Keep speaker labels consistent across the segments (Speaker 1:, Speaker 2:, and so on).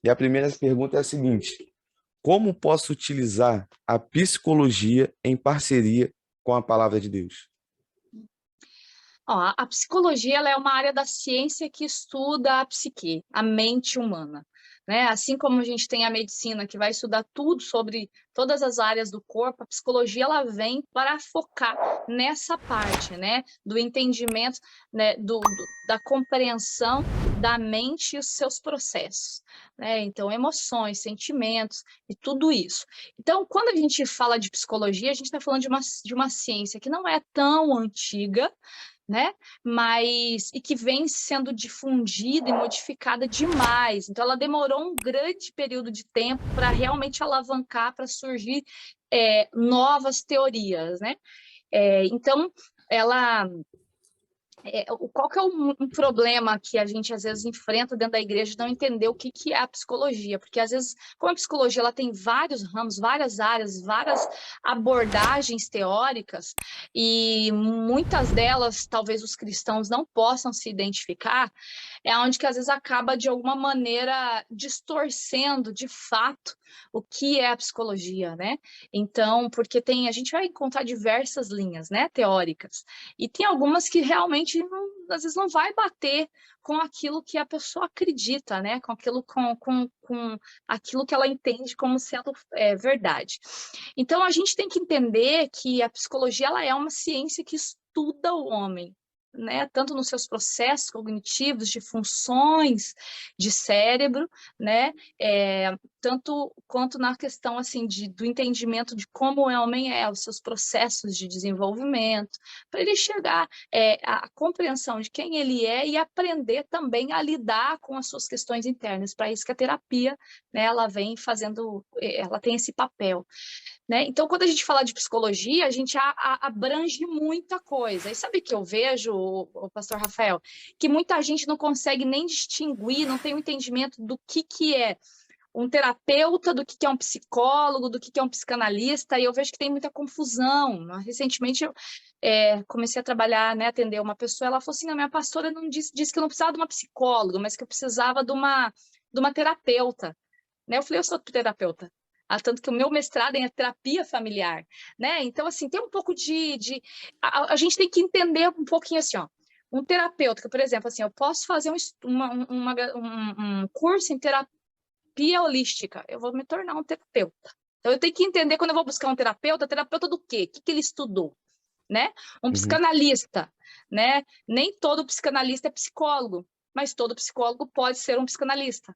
Speaker 1: E a primeira pergunta é a seguinte: como posso utilizar a psicologia em parceria com a palavra de Deus?
Speaker 2: Ó, a psicologia ela é uma área da ciência que estuda a psique, a mente humana, né? Assim como a gente tem a medicina que vai estudar tudo sobre todas as áreas do corpo, a psicologia ela vem para focar nessa parte, né? Do entendimento, né? Da compreensão da mente e os seus processos, né? Então, emoções, sentimentos e tudo isso. Então, quando a gente fala de psicologia, a gente está falando de uma ciência que não é tão antiga, né? Mas e que vem sendo difundida e modificada demais. Então, ela demorou um grande período de tempo para realmente alavancar, para surgir novas teorias, né? Então, ela qual que é um problema que a gente às vezes enfrenta dentro da igreja de não entender o que é a psicologia? Porque às vezes, como a psicologia ela tem vários ramos, várias áreas, várias abordagens teóricas, e muitas delas talvez os cristãos não possam se identificar, é onde que às vezes acaba de alguma maneira distorcendo de fato o que é a psicologia, né? Então, porque a gente vai encontrar diversas linhas, né, teóricas. E tem algumas que realmente, às vezes, não vai bater com aquilo que a pessoa acredita, né? Com aquilo que ela entende como sendo verdade. Então, a gente tem que entender que a psicologia ela é uma ciência que estuda o homem, né? Tanto nos seus processos cognitivos, de funções de cérebro, né? Tanto quanto na questão assim do entendimento de como o homem os seus processos de desenvolvimento, para ele chegar à compreensão de quem ele é e aprender também a lidar com as suas questões internas. Para isso que a terapia, né, ela vem fazendo, ela tem esse papel. Né? Então, quando a gente fala de psicologia, a gente abrange muita coisa. E sabe o que eu vejo, o pastor Rafael? Que muita gente não consegue nem distinguir, não tem o um entendimento do que é um terapeuta, do que é um psicólogo, do que é um psicanalista, e eu vejo que tem muita confusão. Recentemente, eu comecei a trabalhar, né, atender uma pessoa, ela falou assim, a minha pastora não disse que eu não precisava de uma psicóloga, mas que eu precisava de uma terapeuta. Né? Eu falei, eu sou terapeuta. Tanto que o meu mestrado é em terapia familiar, né? Então, assim, tem um pouco a gente tem que entender um pouquinho assim, ó. Um terapeuta, que, por exemplo, assim, eu posso fazer um curso em terapia holística, eu vou me tornar um terapeuta. Então, eu tenho que entender, quando eu vou buscar um terapeuta do quê? O que ele estudou, né? Um
Speaker 1: Uhum.
Speaker 2: psicanalista, né? Nem todo psicanalista é psicólogo, mas todo psicólogo pode ser um psicanalista,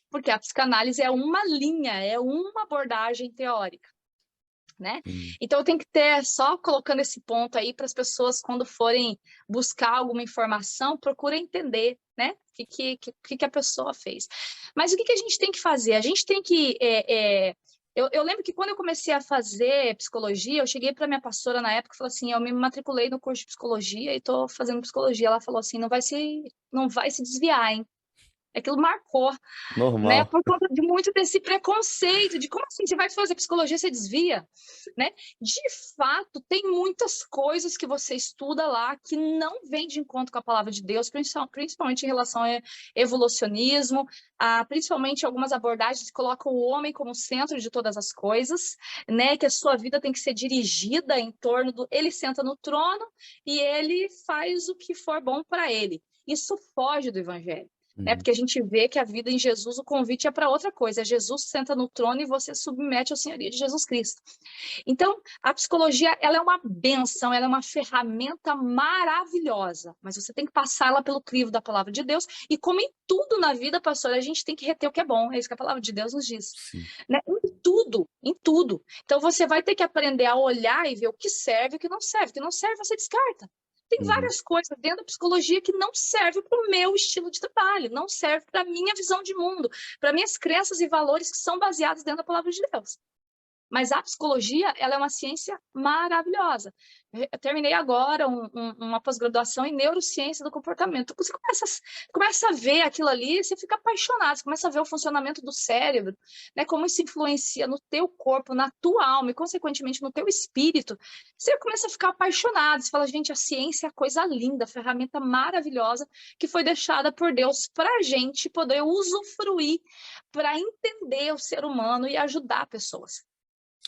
Speaker 2: porque a psicanálise é uma linha, é uma abordagem teórica, né?
Speaker 1: Uhum.
Speaker 2: Então eu tenho que ter, só colocando esse ponto aí para as pessoas, quando forem buscar alguma informação, procurem entender, né? O que a pessoa fez. Mas o que a gente tem que fazer? A gente tem que... eu lembro que quando eu comecei a fazer psicologia, eu cheguei para minha pastora na época e falei assim, eu me matriculei no curso de psicologia e estou fazendo psicologia. Ela falou assim, não vai se desviar, hein? Aquilo marcou, né?
Speaker 1: Normal.
Speaker 2: Por conta de muito desse preconceito, de como assim você vai fazer psicologia, você desvia, né? De fato, tem muitas coisas que você estuda lá que não vêm de encontro com a palavra de Deus, principalmente em relação ao evolucionismo, principalmente algumas abordagens que colocam o homem como centro de todas as coisas, né? Que a sua vida tem que ser dirigida em torno do... Ele senta no trono e ele faz o que for bom para ele. Isso foge do evangelho. Né?
Speaker 1: Uhum.
Speaker 2: Porque a gente vê que a vida em Jesus, o convite é para outra coisa. Jesus senta no trono e você submete à senhoria de Jesus Cristo. Então, a psicologia, ela é uma benção, ela é uma ferramenta maravilhosa, mas você tem que passá-la pelo crivo da palavra de Deus, e como em tudo na vida, pastor, a gente tem que reter o que é bom, é isso que a palavra de Deus nos diz.
Speaker 1: Sim.
Speaker 2: Né? Em tudo, em tudo. Então, você vai ter que aprender a olhar e ver o que serve e o que não serve. O que não serve, você descarta. Tem
Speaker 1: Uhum.
Speaker 2: várias coisas dentro da psicologia que não servem para o meu estilo de trabalho, não serve para a minha visão de mundo, para minhas crenças e valores que são baseados dentro da palavra de Deus. Mas a psicologia, ela é uma ciência maravilhosa. Eu terminei agora uma pós-graduação em neurociência do comportamento. Você começa a ver aquilo ali, você fica apaixonado, você começa a ver o funcionamento do cérebro, né? Como isso influencia no teu corpo, na tua alma e, consequentemente, no teu espírito. Você começa a ficar apaixonado, você fala, gente, a ciência é coisa linda, ferramenta maravilhosa que foi deixada por Deus para a gente poder usufruir, para entender o ser humano e ajudar pessoas.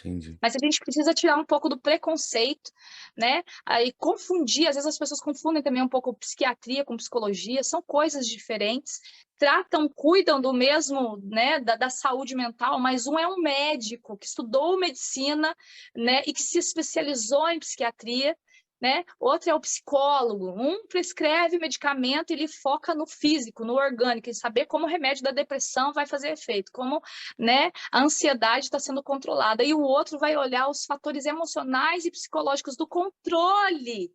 Speaker 1: Entendi.
Speaker 2: Mas a gente precisa tirar um pouco do preconceito, né? Aí confundir, às vezes as pessoas confundem também um pouco psiquiatria com psicologia, são coisas diferentes, tratam, cuidam do mesmo, né, da saúde mental, mas um é um médico que estudou medicina, né, e que se especializou em psiquiatria, né? Outro é o psicólogo, um prescreve medicamento e ele foca no físico, no orgânico, em saber como o remédio da depressão vai fazer efeito, como, né, a ansiedade está sendo controlada, e o outro vai olhar os fatores emocionais e psicológicos do controle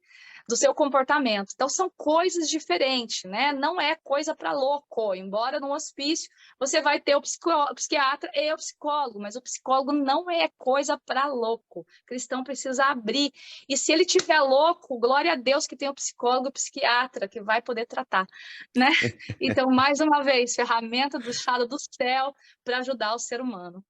Speaker 2: do seu comportamento. Então, são coisas diferentes, né? Não é coisa para louco, embora no hospício você vai ter o psiquiatra e o psicólogo, mas o psicólogo não é coisa para louco. O cristão precisa abrir. E se ele tiver louco, glória a Deus que tem o psicólogo e o psiquiatra que vai poder tratar, né? Então, mais uma vez, ferramenta do estado do céu para ajudar o ser humano.